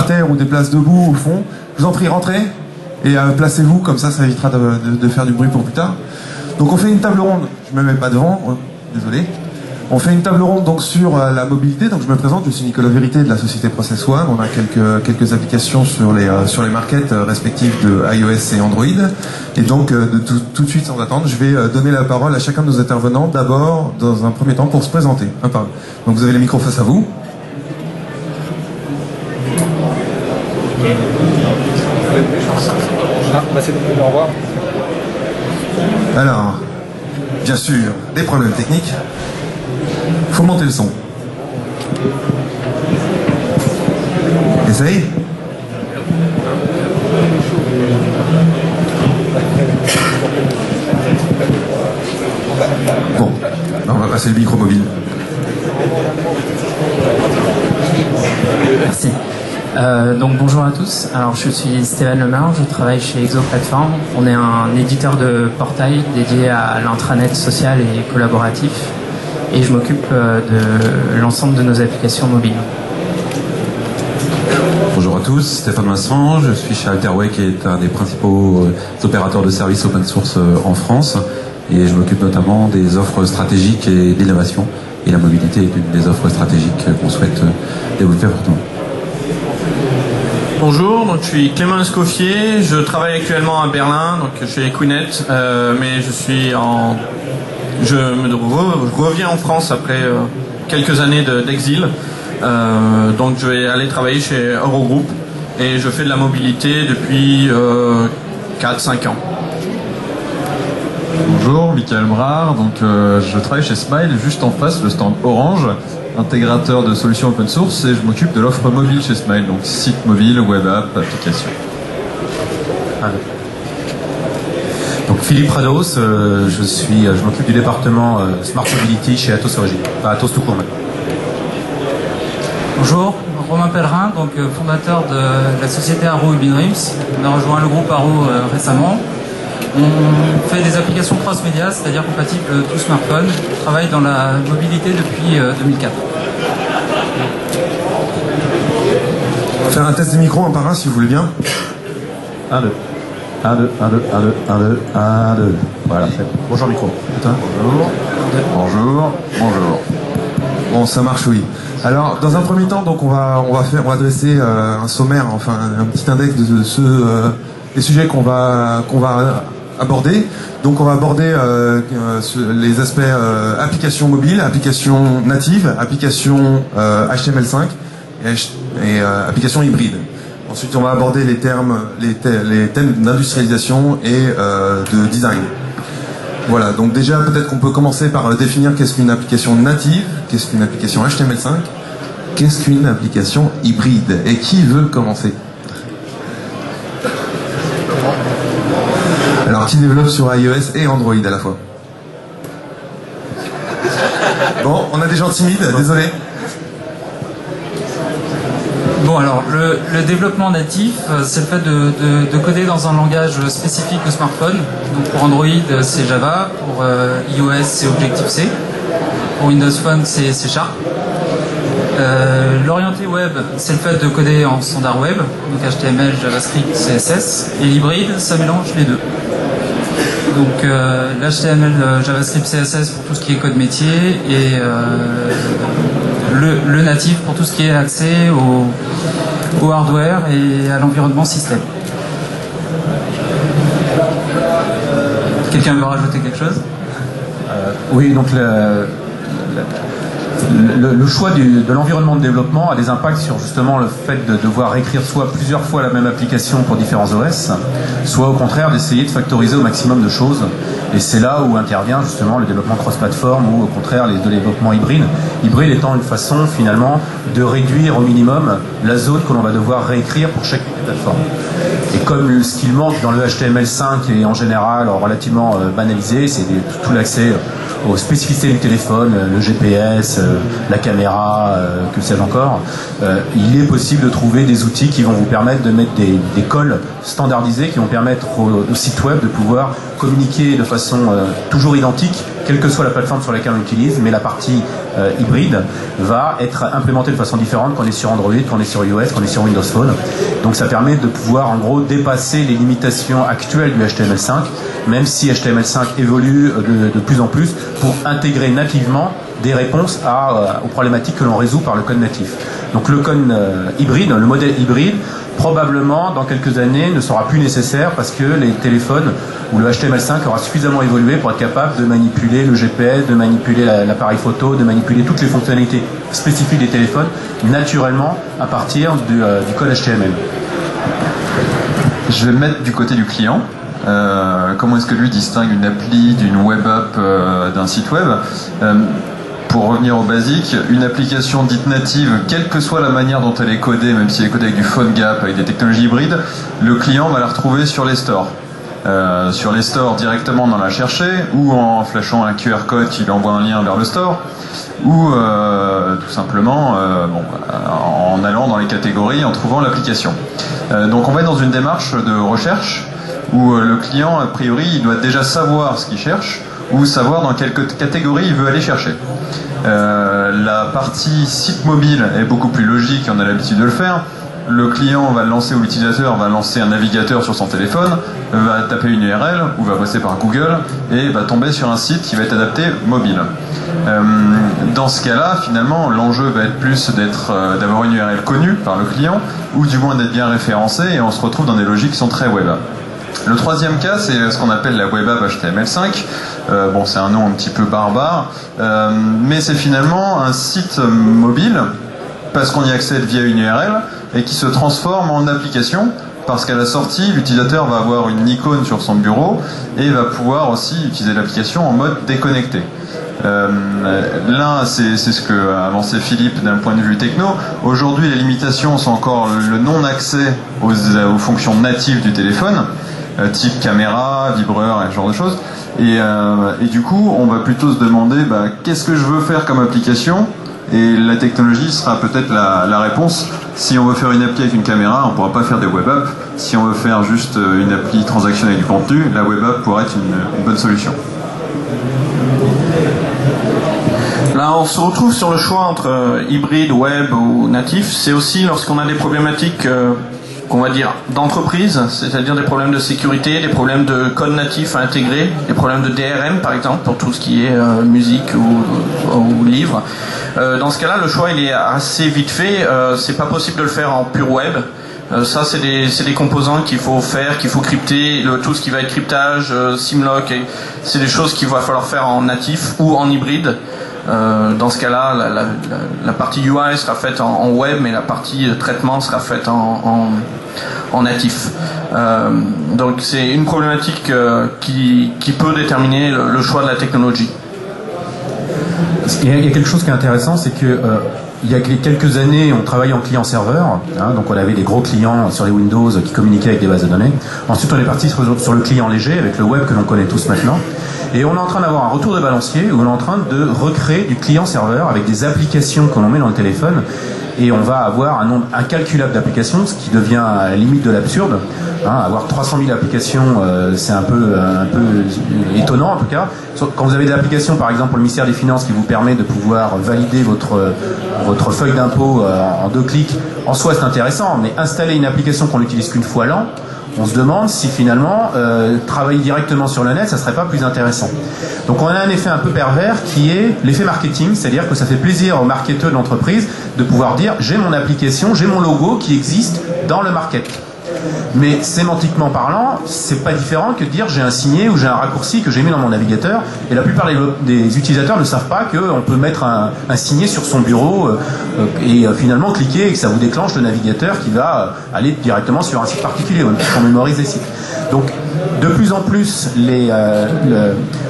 terre ou des places debout au fond, je vous en prie, rentrez et placez-vous, comme ça évitera de faire du bruit pour plus tard. Donc on fait une table ronde, je me mets pas devant, désolé. On fait une table ronde donc sur la mobilité. Donc je me présente, je suis Nicolas Vérité de la société Process One. On a quelques applications sur les markets respectives de iOS et Android. Et donc tout de suite sans attendre, je vais donner la parole à chacun de nos intervenants. D'abord, dans un premier temps, pour se présenter un par un. Donc vous avez les micros face à vous. Au revoir. Alors, bien sûr, des problèmes techniques. Faut monter le son. Essaye. Bon, on va passer le micro mobile. Merci. Donc bonjour à tous. Alors je suis Stéphane Lemar, je travaille chez Exo Platform. On est un éditeur de portail dédié à l'intranet social et collaboratif. Et je m'occupe de l'ensemble de nos applications mobiles. Bonjour à tous, Stéphane Vincent, je suis chez Alterway qui est un des principaux opérateurs de services open source en France et je m'occupe notamment des offres stratégiques et d'innovation et la mobilité est une des offres stratégiques qu'on souhaite développer fortement. Bonjour, donc je suis Clément Escoffier, je travaille actuellement à Berlin, donc chez Equinet, mais je reviens en France après quelques années d'exil, donc je vais aller travailler chez Eurogroup et je fais de la mobilité depuis 4-5 ans. Bonjour, Michael Brard, donc je travaille chez Smile, juste en face, le stand Orange, intégrateur de solutions open source, et je m'occupe de l'offre mobile chez Smile, donc site mobile, web app, application. Donc Philippe Rados, je m'occupe du département Smart Mobility chez Atos Origine, enfin Atos tout court maintenant. Bonjour, Romain Pellerin, donc fondateur de la société Arrow Urban Dreams. On a rejoint le groupe Arrow récemment. On fait des applications cross-média, c'est-à-dire compatibles tout smartphone. On travaille dans la mobilité depuis 2004. On va faire un test des micros un par un si vous voulez bien. 1, 2. 1, 2, 1, 2, 1, 2, 1, 2, 1, 2. Voilà, c'est bon. Bonjour micro. Bonjour. Bonjour. Bonjour. Bon, ça marche, oui. Alors, dans un premier temps, donc on va dresser un sommaire, enfin un petit index de des sujets qu'on va aborder. Donc on va aborder les aspects applications mobiles, applications natives, applications HTML5 et applications hybrides. Ensuite on va aborder les thèmes d'industrialisation et de design. Voilà, donc déjà peut-être qu'on peut commencer par définir qu'est-ce qu'une application native, qu'est-ce qu'une application HTML5, qu'est-ce qu'une application hybride. Et qui veut commencer ? Alors, qui développe sur iOS et Android à la fois? Bon, on a des gens timides, désolé. Bon, alors, le développement natif, c'est le fait de coder dans un langage spécifique au smartphone. Donc, pour Android, c'est Java. Pour iOS, c'est Objective-C. Pour Windows Phone, c'est C#. L'orienté web, c'est le fait de coder en standard web, donc HTML, JavaScript, CSS. Et l'hybride, ça mélange les deux. Donc l'HTML, JavaScript, CSS pour tout ce qui est code métier et le natif pour tout ce qui est accès au hardware et à l'environnement système. Quelqu'un veut rajouter quelque chose? Oui, donc le choix de l'environnement de développement a des impacts sur justement le fait de devoir écrire soit plusieurs fois la même application pour différents OS, soit au contraire d'essayer de factoriser au maximum de choses. Et c'est là où intervient justement le développement cross-platform ou au contraire le développement hybride. Hybride étant une façon finalement de réduire au minimum la zone que l'on va devoir réécrire pour chaque plateforme. Et comme ce qu'il manque dans le HTML5 est en général relativement banalisé, c'est tout l'accès aux spécificités du téléphone, le GPS, la caméra, que sais-je encore, il est possible de trouver des outils qui vont vous permettre de mettre des calls standardisés qui vont permettre au site web de pouvoir communiquer de façon toujours identique, quelle que soit la plateforme sur laquelle on l'utilise, mais la partie hybride va être implémentée de façon différente quand on est sur Android, quand on est sur iOS, quand on est sur Windows Phone. Donc ça permet de pouvoir en gros dépasser les limitations actuelles du HTML5, même si HTML5 évolue de plus en plus pour intégrer nativement des réponses aux problématiques que l'on résout par le code natif. Donc le code hybride, le modèle hybride, probablement dans quelques années ne sera plus nécessaire parce que les téléphones où le HTML5 aura suffisamment évolué pour être capable de manipuler le GPS, de manipuler l'appareil photo, de manipuler toutes les fonctionnalités spécifiques des téléphones naturellement à partir du code HTML. Je vais me mettre du côté du client. Comment est-ce que lui distingue une appli d'une web app d'un site web? Pour revenir au basique, une application dite native, quelle que soit la manière dont elle est codée, même si elle est codée avec du PhoneGap, avec des technologies hybrides, le client va la retrouver sur les stores. Sur les stores directement dans la chercher, ou en flashant un QR code qui lui envoie un lien vers le store, ou tout simplement en allant dans les catégories, en trouvant l'application. Donc on va être dans une démarche de recherche où le client, a priori, il doit déjà savoir ce qu'il cherche, ou savoir dans quelle catégorie il veut aller chercher. La partie site mobile est beaucoup plus logique, on a l'habitude de le faire. Le client va lancer, ou l'utilisateur va lancer un navigateur sur son téléphone, va taper une URL, ou va passer par Google, et va tomber sur un site qui va être adapté mobile. Dans ce cas-là, finalement, l'enjeu va être plus d'avoir une URL connue par le client, ou du moins d'être bien référencé, et on se retrouve dans des logiques qui sont très web. Le troisième cas, c'est ce qu'on appelle la web app HTML5. C'est un nom un petit peu barbare, mais c'est finalement un site mobile, parce qu'on y accède via une URL, et qui se transforme en application, parce qu'à la sortie, l'utilisateur va avoir une icône sur son bureau, et va pouvoir aussi utiliser l'application en mode déconnecté. Là, c'est ce que a avancé Philippe d'un point de vue techno. Aujourd'hui, les limitations sont encore le non-accès aux fonctions natives du téléphone, type caméra, vibreur et ce genre de choses. Et du coup, on va plutôt se demander qu'est-ce que je veux faire comme application, et la technologie sera peut-être la réponse. Si on veut faire une appli avec une caméra, on ne pourra pas faire des web apps. Si on veut faire juste une appli transactionnelle avec du contenu, la web app pourrait être une bonne solution. Là, on se retrouve sur le choix entre hybride, web ou natif. C'est aussi lorsqu'on a des problématiques qu'on va dire d'entreprise, c'est-à-dire des problèmes de sécurité, des problèmes de code natif à intégrer, des problèmes de DRM par exemple pour tout ce qui est musique ou livre. Dans ce cas-là, le choix il est assez vite fait. C'est pas possible de le faire en pur web. Ça, c'est des composants qu'il faut faire, qu'il faut crypter, tout ce qui va être cryptage, Symlock, c'est des choses qu'il va falloir faire en natif ou en hybride. Dans ce cas-là, la partie UI sera faite en web, mais la partie traitement sera faite en natif. Donc c'est une problématique qui peut déterminer le choix de la technologie. Il y a quelque chose qui est intéressant, c'est que il y a quelques années, on travaillait en client-serveur, donc on avait des gros clients sur les Windows qui communiquaient avec des bases de données. Ensuite, on est parti sur le client léger, avec le web que l'on connaît tous maintenant. Et on est en train d'avoir un retour de balancier où on est en train de recréer du client-serveur avec des applications que l'on met dans le téléphone. Et on va avoir un nombre incalculable d'applications, ce qui devient à la limite de l'absurde. Avoir 300 000 applications, c'est un peu étonnant en tout cas. Quand vous avez des applications, par exemple pour le ministère des Finances, qui vous permet de pouvoir valider votre feuille d'impôt en 2 clics, en soi c'est intéressant, mais installer une application qu'on n'utilise qu'une fois l'an, on se demande si finalement travailler directement sur le net, ça serait pas plus intéressant. Donc on a un effet un peu pervers qui est l'effet marketing, c'est-à-dire que ça fait plaisir aux marketeurs de l'entreprise de pouvoir dire j'ai mon application, j'ai mon logo qui existe dans le market. Mais sémantiquement parlant, c'est pas différent que de dire j'ai un signet ou j'ai un raccourci que j'ai mis dans mon navigateur, et la plupart des utilisateurs ne savent pas qu'on peut mettre un signet sur son bureau et finalement cliquer et que ça vous déclenche le navigateur qui va aller directement sur un site particulier, même puisqu'on mémorise les sites. Donc de plus en plus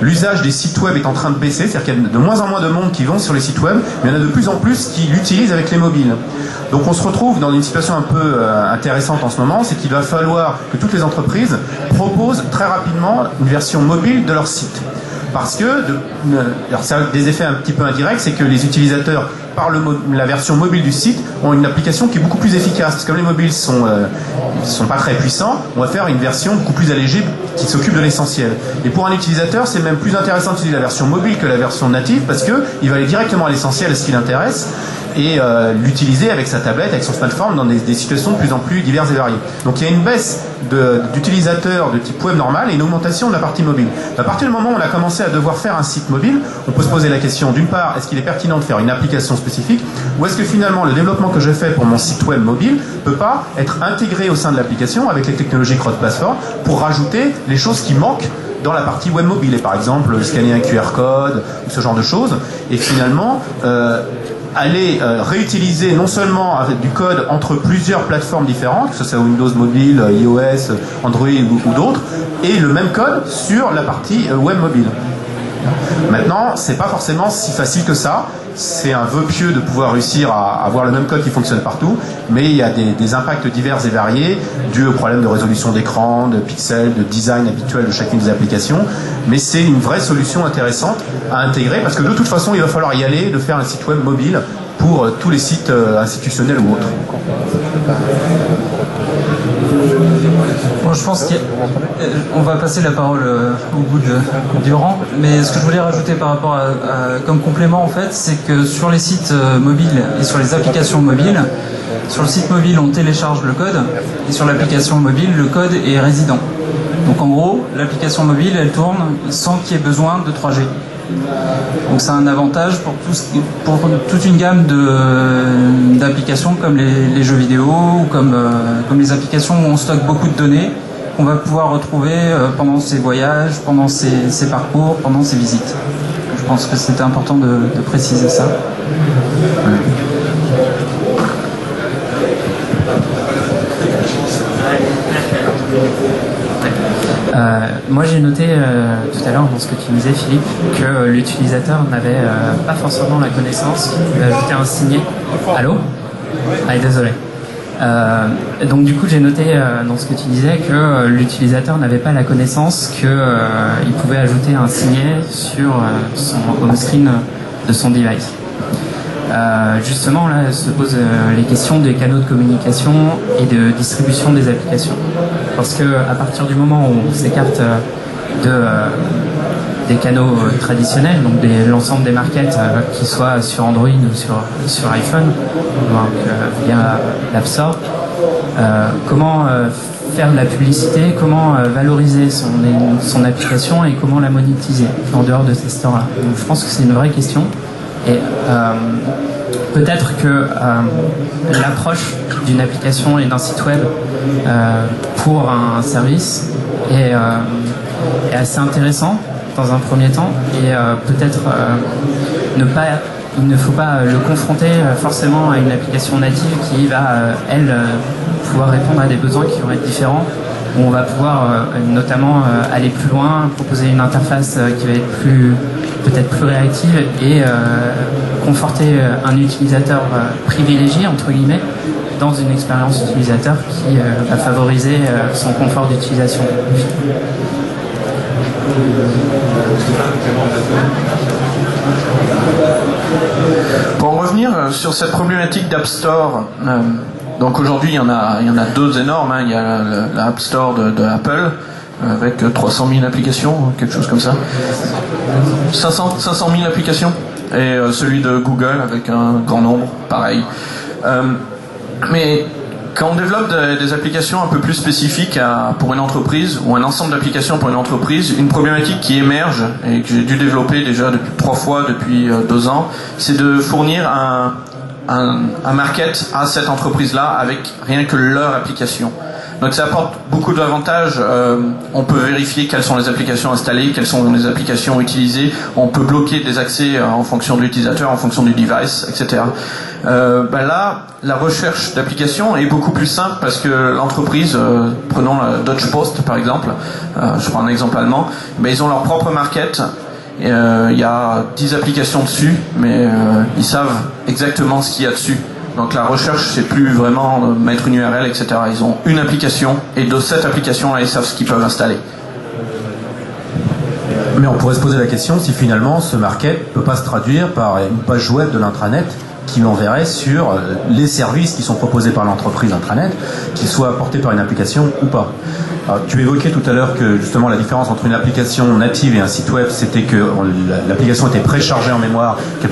l'usage des sites web est en train de baisser, c'est-à-dire qu'il y a de moins en moins de monde qui vont sur les sites web, mais il y en a de plus en plus qui l'utilisent avec les mobiles. Donc on se retrouve dans une situation un peu intéressante en ce moment, c'est qu'il va falloir que toutes les entreprises proposent très rapidement une version mobile de leur site. Parce que, alors ça a des effets un petit peu indirects, c'est que les utilisateurs, par la version mobile du site, ont une application qui est beaucoup plus efficace. Parce que comme les mobiles sont pas très puissants, on va faire une version beaucoup plus allégée qui s'occupe de l'essentiel. Et pour un utilisateur, c'est même plus intéressant d'utiliser la version mobile que la version native, parce que il va aller directement à l'essentiel, à ce qui l'intéresse, et l'utiliser avec sa tablette, avec son smartphone, dans des situations de plus en plus diverses et variées. Donc il y a une baisse d'utilisateurs de type web normal et une augmentation de la partie mobile. À partir du moment où on a commencé à devoir faire un site mobile, on peut se poser la question, d'une part, est-ce qu'il est pertinent de faire une application spécifique, ou est-ce que finalement le développement que je fais pour mon site web mobile peut pas être intégré au sein de l'application avec les technologies cross-platform pour rajouter les choses qui manquent dans la partie web mobile, et par exemple scanner un QR code ou ce genre de choses, et finalement aller réutiliser non seulement avec du code entre plusieurs plateformes différentes, que ce soit Windows Mobile, iOS, Android ou d'autres, et le même code sur la partie web mobile. Maintenant, c'est pas forcément si facile que ça. C'est un vœu pieux de pouvoir réussir à avoir le même code qui fonctionne partout, mais il y a des impacts divers et variés dus aux problèmes de résolution d'écran, de pixels, de design habituel de chacune des applications. Mais c'est une vraie solution intéressante à intégrer parce que de toute façon, il va falloir y aller, de faire un site web mobile pour tous les sites institutionnels ou autres. Bon, je pense qu'on va passer la parole au bout du rang, mais ce que je voulais rajouter par rapport comme complément en fait, c'est que sur les sites mobiles et sur les applications mobiles, sur le site mobile on télécharge le code et sur l'application mobile le code est résident. Donc en gros, l'application mobile elle tourne sans qu'il y ait besoin de 3G. Donc c'est un avantage pour toute une gamme d'applications comme les jeux vidéo ou comme les applications où on stocke beaucoup de données qu'on va pouvoir retrouver pendant ses voyages, pendant ses parcours, pendant ses visites. Je pense que c'était important de préciser ça. Moi j'ai noté tout à l'heure dans ce que tu disais Philippe que l'utilisateur n'avait pas forcément la connaissance qu'il pouvait ajouter un signet. Allô ? Ah désolé. Donc du coup j'ai noté dans ce que tu disais que l'utilisateur n'avait pas la connaissance qu'il pouvait ajouter un signet sur son home screen de son device. Justement là se posent les questions des canaux de communication et de distribution des applications. Parce que à partir du moment où on s'écarte des canaux traditionnels, donc l'ensemble des markets, qui soient sur Android ou sur iPhone, donc via l'App Store, comment faire de la publicité, comment valoriser son application et comment la monétiser en dehors de ces stores-là. Donc je pense que c'est une vraie question. Et peut-être que l'approche d'une application et d'un site web pour un service est assez intéressant dans un premier temps et peut-être il ne faut pas le confronter forcément à une application native qui va pouvoir répondre à des besoins qui vont être différents, où on va pouvoir notamment aller plus loin, proposer une interface qui va être peut-être plus réactive et conforter un utilisateur privilégié entre guillemets dans une expérience utilisateur qui va favoriser son confort d'utilisation. Pour en revenir sur cette problématique d'App Store, donc aujourd'hui il y en a deux énormes, hein. Il y a l'App Store de Apple avec 300 000 applications, quelque chose comme ça. 500 000 applications. Et celui de Google avec un grand nombre, pareil. Mais quand on développe des applications un peu plus spécifiques pour une entreprise, ou un ensemble d'applications pour une entreprise, une problématique qui émerge, et que j'ai dû développer déjà 3 fois depuis 2 ans, c'est de fournir un market à cette entreprise-là avec rien que leur application. Donc ça apporte beaucoup d'avantages. On peut vérifier quelles sont les applications installées, quelles sont les applications utilisées. On peut bloquer des accès en fonction de l'utilisateur, en fonction du device, etc. Là, la recherche d'applications est beaucoup plus simple parce que l'entreprise, prenons la Deutsche Post par exemple, je prends un exemple allemand, ils ont leur propre market. Il y a 10 applications dessus, mais ils savent exactement ce qu'il y a dessus. Donc la recherche, c'est plus vraiment mettre une URL, etc. Ils ont une application, et de cette application-là, ils savent ce qu'ils peuvent installer. Mais on pourrait se poser la question si finalement ce market ne peut pas se traduire par une page web de l'intranet qui l'enverrait sur les services qui sont proposés par l'entreprise intranet, qu'ils soient apportés par une application ou pas. Alors, tu évoquais tout à l'heure que justement la différence entre une application native et un site web, c'était que l'application était préchargée en mémoire, qu'elle